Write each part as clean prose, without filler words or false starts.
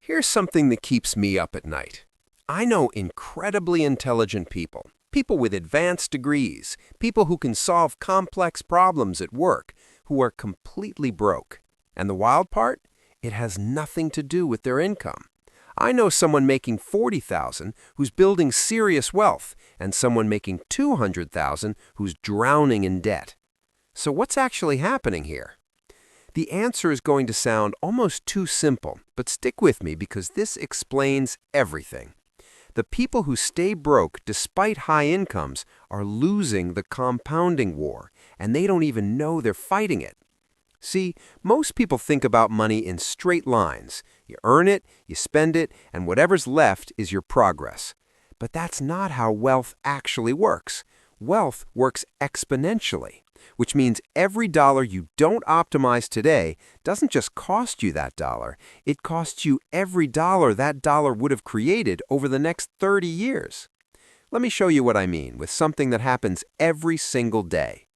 Here's something that keeps me up at night. I know incredibly intelligent people, people with advanced degrees, people who can solve complex problems at work, who are completely broke. And the wild part? It has nothing to do with their income. I know someone making $40,000 who's building serious wealth, and someone making $200,000 who's drowning in debt. So what's actually happening here? The answer is going to sound almost too simple, but stick with me because this explains everything. The people who stay broke despite high incomes are losing the compounding war, and they don't even know they're fighting it. See, most people think about money in straight lines. You earn it, you spend it, and whatever's left is your progress. But that's not how wealth actually works. Wealth works exponentially, which means every dollar you don't optimize today doesn't just cost you that dollar, it costs you every dollar that dollar would have created over the next 30 years. Let me show you what I mean with something that happens every single day.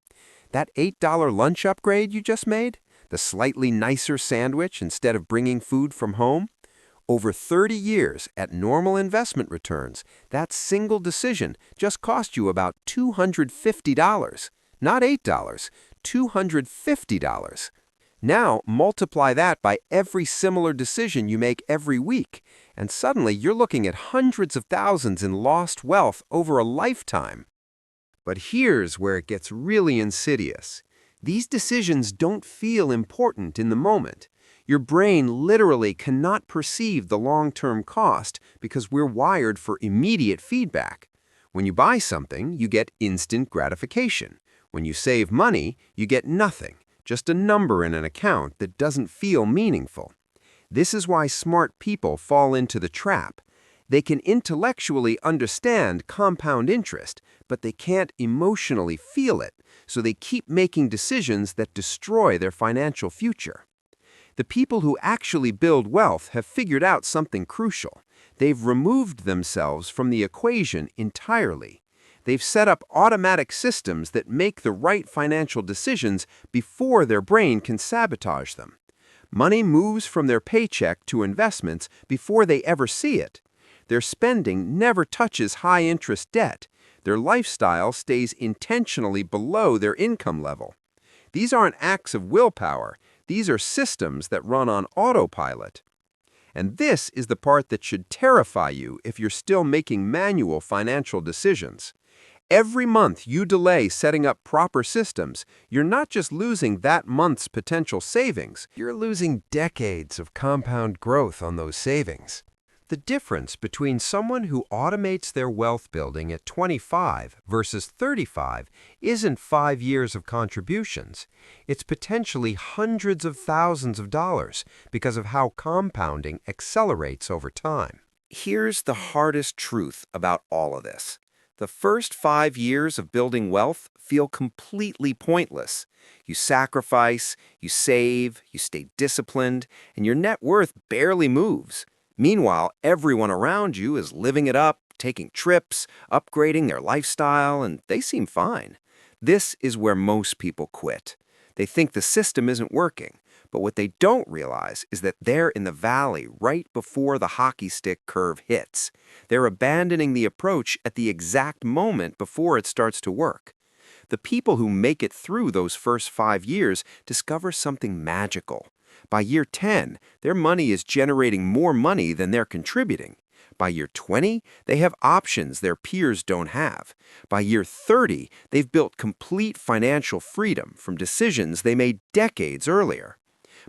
That $8 lunch upgrade you just made, the slightly nicer sandwich instead of bringing food from home, over 30 years at normal investment returns, that single decision just cost you about $250. Not $8, $250. Now multiply that by every similar decision you make every week, and suddenly you're looking at hundreds of thousands in lost wealth over a lifetime. But here's where it gets really insidious. These decisions don't feel important in the moment. Your brain literally cannot perceive the long-term cost because we're wired for immediate feedback. When you buy something, you get instant gratification. When you save money, you get nothing, just a number in an account that doesn't feel meaningful. This is why smart people fall into the trap. They can intellectually understand compound interest, but they can't emotionally feel it, so they keep making decisions that destroy their financial future. The people who actually build wealth have figured out something crucial. They've removed themselves from the equation entirely. They've set up automatic systems that make the right financial decisions before their brain can sabotage them. Money moves from their paycheck to investments before they ever see it. Their spending never touches high-interest debt. Their lifestyle stays intentionally below their income level. These aren't acts of willpower. These are systems that run on autopilot. And this is the part that should terrify you if you're still making manual financial decisions. Every month you delay setting up proper systems, you're not just losing that month's potential savings, you're losing decades of compound growth on those savings. The difference between someone who automates their wealth building at 25 versus 35 isn't 5 years of contributions. It's potentially hundreds of thousands of dollars because of how compounding accelerates over time. Here's the hardest truth about all of this. The first 5 years of building wealth feel completely pointless. You sacrifice, you save, you stay disciplined, and your net worth barely moves. Meanwhile, everyone around you is living it up, taking trips, upgrading their lifestyle, and they seem fine. This is where most people quit. They think the system isn't working, but what they don't realize is that they're in the valley right before the hockey stick curve hits. They're abandoning the approach at the exact moment before it starts to work. The people who make it through those first 5 years discover something magical. By year 10, their money is generating more money than they're contributing. By year 20, they have options their peers don't have. By year 30, they've built complete financial freedom from decisions they made decades earlier.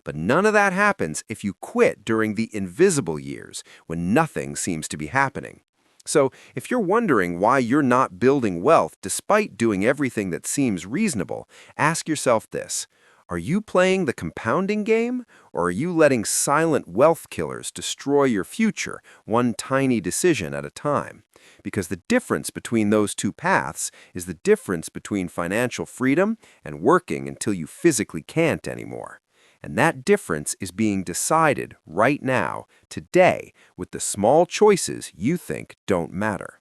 But none of that happens if you quit during the invisible years when nothing seems to be happening. So, if you're wondering why you're not building wealth despite doing everything that seems reasonable, ask yourself this. Are you playing the compounding game, or are you letting silent wealth killers destroy your future one tiny decision at a time? Because the difference between those two paths is the difference between financial freedom and working until you physically can't anymore. And that difference is being decided right now, today, with the small choices you think don't matter.